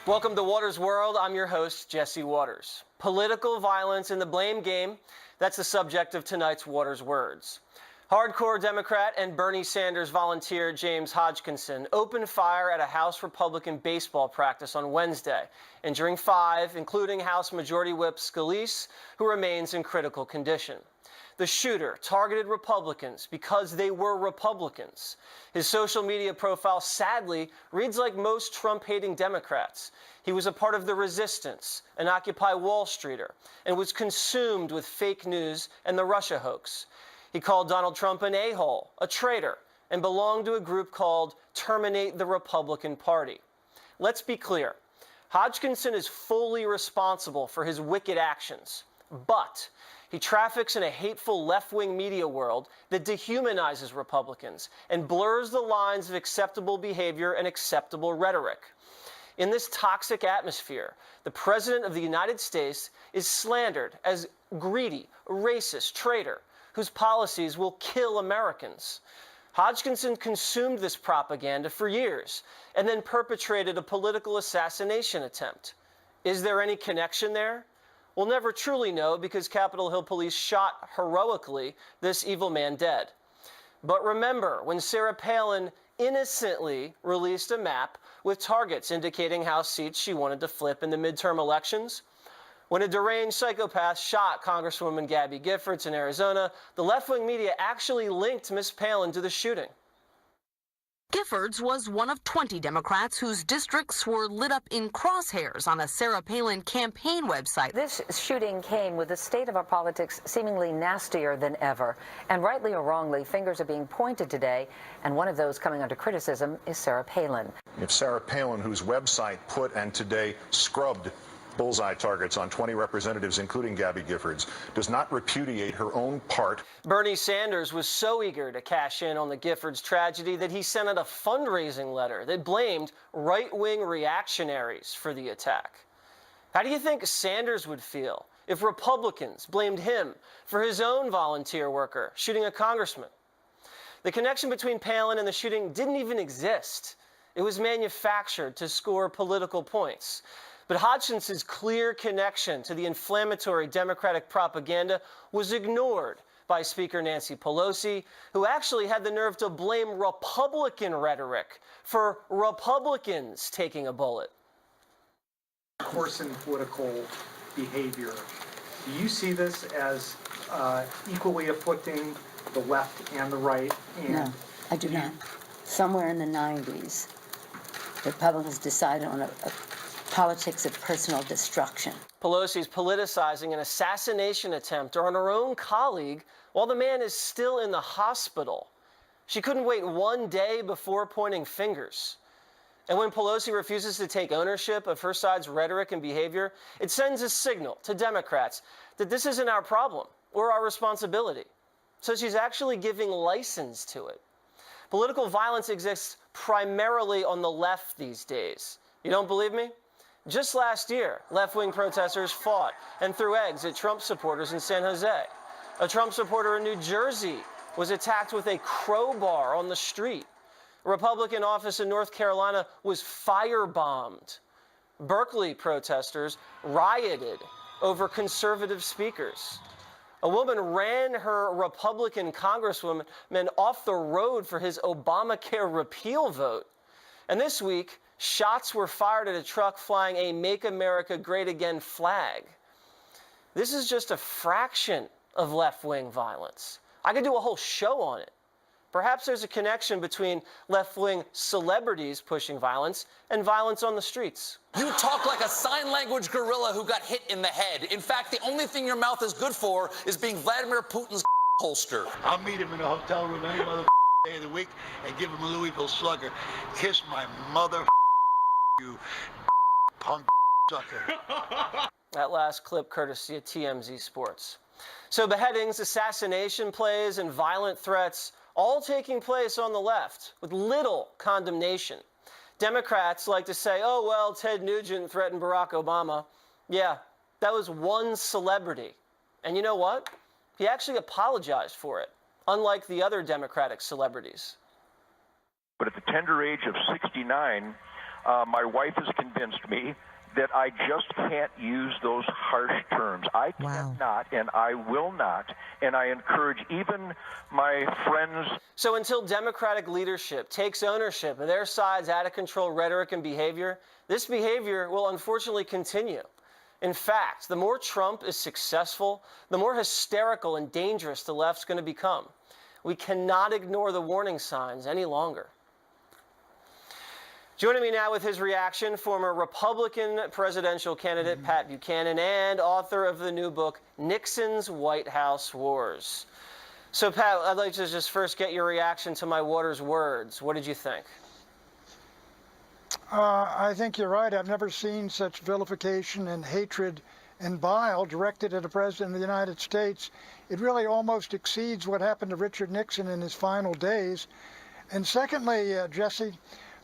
Welcome to Waters World. I'm your host, Jesse Waters. Political violence in the blame game, that's the subject of tonight's Waters Words. Hardcore Democrat and Bernie Sanders volunteer James Hodgkinson opened fire at a House Republican baseball practice on Wednesday, injuring 5, including House Majority Whip Scalise, who remains in critical condition. The shooter targeted Republicans because they were Republicans. His social media profile sadly reads like most Trump-hating Democrats. He was a part of the resistance, an Occupy Wall Streeter, and was consumed with fake news and the Russia hoax. He called Donald Trump an a-hole, a traitor, and belonged to a group called Terminate the Republican Party. Let's be clear. Hodgkinson is fully responsible for his wicked actions, but he traffics in a hateful left-wing media world that dehumanizes Republicans and blurs the lines of acceptable behavior and acceptable rhetoric. In this toxic atmosphere, the President of the United States is slandered as greedy, racist, traitor, whose policies will kill Americans. Hodgkinson consumed this propaganda for years and then perpetrated a political assassination attempt. Is there any connection there? We'll never truly know because Capitol Hill police shot heroically this evil man dead. But remember when Sarah Palin innocently released a map with targets indicating House seats she wanted to flip in the midterm elections? When a deranged psychopath shot Congresswoman Gabby Giffords in Arizona, the left-wing media actually linked Miss Palin to the shooting. Giffords was one of 20 Democrats whose districts were lit up in crosshairs on a Sarah Palin campaign website. This shooting came with the state of our politics seemingly nastier than ever. And rightly or wrongly, fingers are being pointed today, and one of those coming under criticism is Sarah Palin. If Sarah Palin, whose website put and today scrubbed bullseye targets on 20 representatives, including Gabby Giffords, does not repudiate her own part. Bernie Sanders was so eager to cash in on the Giffords tragedy that he sent out a fundraising letter that blamed right-wing reactionaries for the attack. How do you think Sanders would feel if Republicans blamed him for his own volunteer worker shooting a congressman? The connection between Palin and the shooting didn't even exist. It was manufactured to score political points. But Hodgkinson's clear connection to the inflammatory Democratic propaganda was ignored by Speaker Nancy Pelosi, who actually had the nerve to blame Republican rhetoric for Republicans taking a bullet. Coarsen political behavior. Do you see this as equally afflicting the left and the right? And no, I do not. Somewhere in the 90s, the Republicans decided on a politics of personal destruction. Pelosi's politicizing an assassination attempt on her own colleague while the man is still in the hospital. She couldn't wait one day before pointing fingers. And when Pelosi refuses to take ownership of her side's rhetoric and behavior, it sends a signal to Democrats that this isn't our problem or our responsibility. So she's actually giving license to it. Political violence exists primarily on the left these days. You don't believe me? Just last year, left-wing protesters fought and threw eggs at Trump supporters in San Jose. A Trump supporter in New Jersey was attacked with a crowbar on the street. A Republican office in North Carolina was firebombed. Berkeley protesters rioted over conservative speakers. A woman ran her Republican congresswoman off the road for his Obamacare repeal vote. And this week, shots were fired at a truck flying a Make America Great Again flag. This is just a fraction of left-wing violence. I could do a whole show on it. Perhaps there's a connection between left-wing celebrities pushing violence and violence on the streets. You talk like a sign language gorilla who got hit in the head. In fact, the only thing your mouth is good for is being Vladimir Putin's holster. I'll meet him in a hotel room any mother day of the week and give him a Louisville Slugger. Kiss my mother, you punk sucker. That last clip courtesy of TMZ Sports. So beheadings, assassination plays, and violent threats all taking place on the left with little condemnation. Democrats like to say, oh, well, Ted Nugent threatened Barack Obama. Yeah, that was one celebrity. And you know what? He actually apologized for it, unlike the other Democratic celebrities. But at the tender age of 69, My wife has convinced me that I just can't use those harsh terms. I cannot, and I will not, and I encourage even my friends. So until Democratic leadership takes ownership of their side's out-of-control rhetoric and behavior, this behavior will unfortunately continue. In fact, the more Trump is successful, the more hysterical and dangerous the left's going to become. We cannot ignore the warning signs any longer. Joining me now with his reaction, former Republican presidential candidate Pat Buchanan and author of the new book, Nixon's White House Wars. So, Pat, I'd like to just first get your reaction to my Waters' words. What did you think? I think you're right. I've never seen such vilification and hatred and bile directed at a president of the United States. It really almost exceeds what happened to Richard Nixon in his final days. And secondly, Jesse,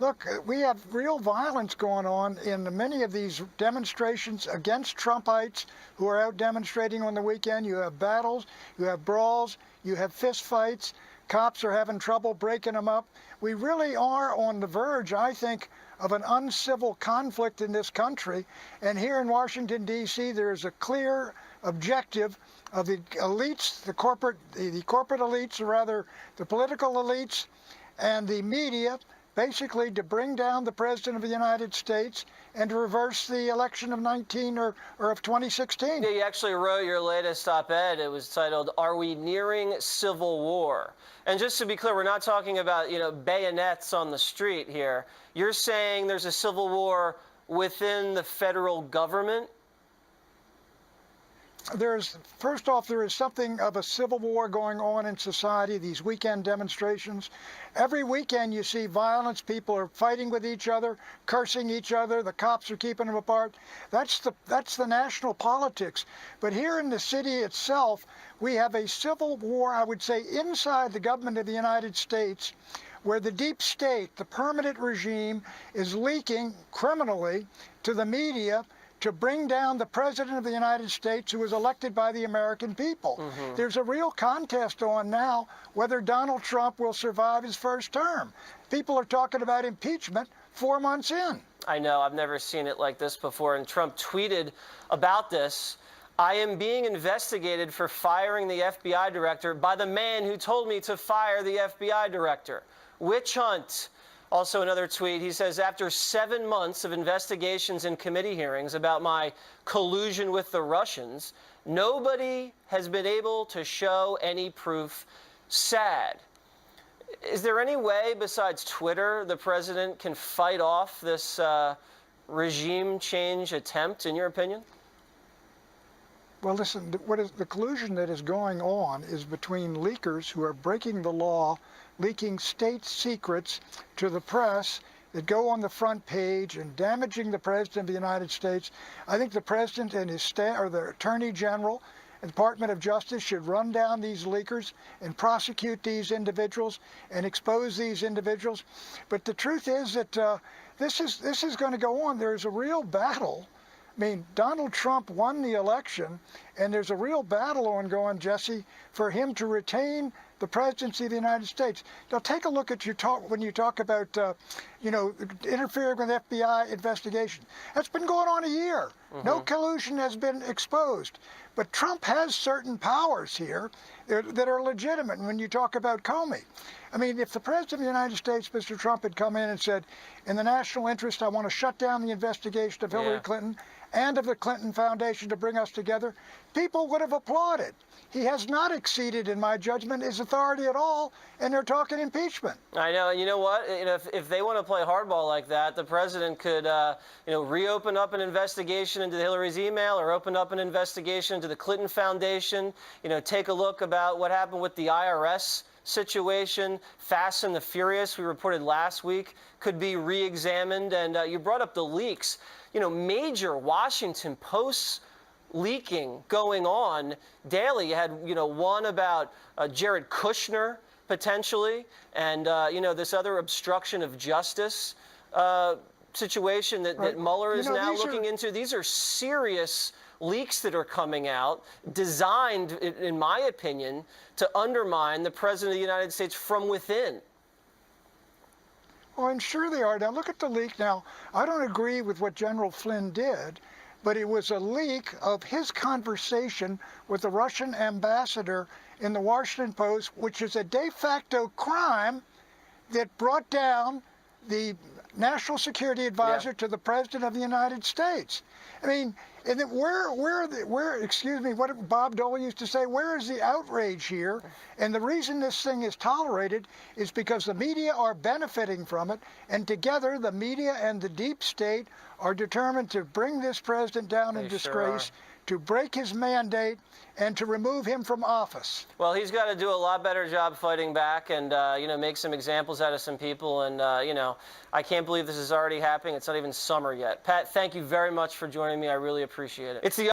look, we have real violence going on in many of these demonstrations against Trumpites who are out demonstrating on the weekend. You have battles, you have brawls, you have fist fights. Cops are having trouble breaking them up. We really are on the verge, I think, of an uncivil conflict in this country. And here in Washington, D.C., there is a clear objective of the elites, the corporate elites, or rather the political elites, and the media, basically to bring down the President of the United States and to reverse the election of 2016. Yeah, you actually wrote your latest op-ed. It was titled, "Are We Nearing Civil War?" And just to be clear, we're not talking about, bayonets on the street here. You're saying there's a civil war within the federal government? First off, there is something of a civil war going on in society, these weekend demonstrations. Every weekend you see violence, people are fighting with each other, cursing each other, the cops are keeping them apart. That's the national politics. But here in the city itself, we have a civil war, I would say, inside the government of the United States, where the deep state, the permanent regime, is leaking criminally to the media to bring down the President of the United States who was elected by the American people. There's a real contest on now whether Donald Trump will survive his first term. People are talking about impeachment 4 months in. I know, I've never seen it like this before, and Trump tweeted about this. "I am being investigated for firing the FBI director by the man who told me to fire the FBI director. Witch hunt." Also another tweet, he says, "After 7 months of investigations and committee hearings about my collusion with the Russians, nobody has been able to show any proof. Sad." Is there any way besides Twitter the president can fight off this regime change attempt, in your opinion? Well, listen, the collusion that is going on is between leakers who are breaking the law, leaking state secrets to the press that go on the front page and damaging the President of the United States. I think the President and his staff, or the Attorney General and Department of Justice, should run down these leakers and prosecute these individuals and expose these individuals. But the truth is that this is going to go on. There's a real battle. I mean, Donald Trump won the election, and there's a real battle ongoing, Jesse, for him to retain the presidency of the United States. Now, take a look at when you talk about, interfering with FBI investigation. That's been going on a year. No collusion has been exposed. But Trump has certain powers here that are legitimate. And when you talk about Comey, I mean, if the President of the United States, Mr. Trump, had come in and said, in the national interest, I want to shut down the investigation of Hillary Clinton and of the Clinton Foundation to bring us together, people would have applauded. He has not exceeded, in my judgment, his authority at all, and they're talking impeachment. I know, and you know what? If they want to play hardball like that, the president could, reopen up an investigation into Hillary's email, or open up an investigation into the Clinton Foundation. Take a look about what happened with the IRS situation. Fast and the Furious, we reported last week, could be re-examined. And you brought up the leaks. Major Washington Post leaking going on daily. You had, one about Jared Kushner potentially, and, this other obstruction of justice situation that Mueller is now looking into. These are serious leaks that are coming out, designed, in my opinion, to undermine the President of the United States from within. Oh, I'm sure they are. Now, look at the leak. Now, I don't agree with what General Flynn did, but it was a leak of his conversation with the Russian ambassador in the Washington Post, which is a de facto crime that brought down the National Security Advisor to the President of the United States. I mean, and then excuse me, what Bob Dole used to say, where is the outrage here? And the reason this thing is tolerated is because the media are benefiting from it, and together the media and the deep state are determined to bring this president down in disgrace, to break his mandate, and to remove him from office. Well, he's got to do a lot better job fighting back and, make some examples out of some people. And, I can't believe this is already happening. It's not even summer yet. Pat, thank you very much for joining me. I really appreciate it. It's the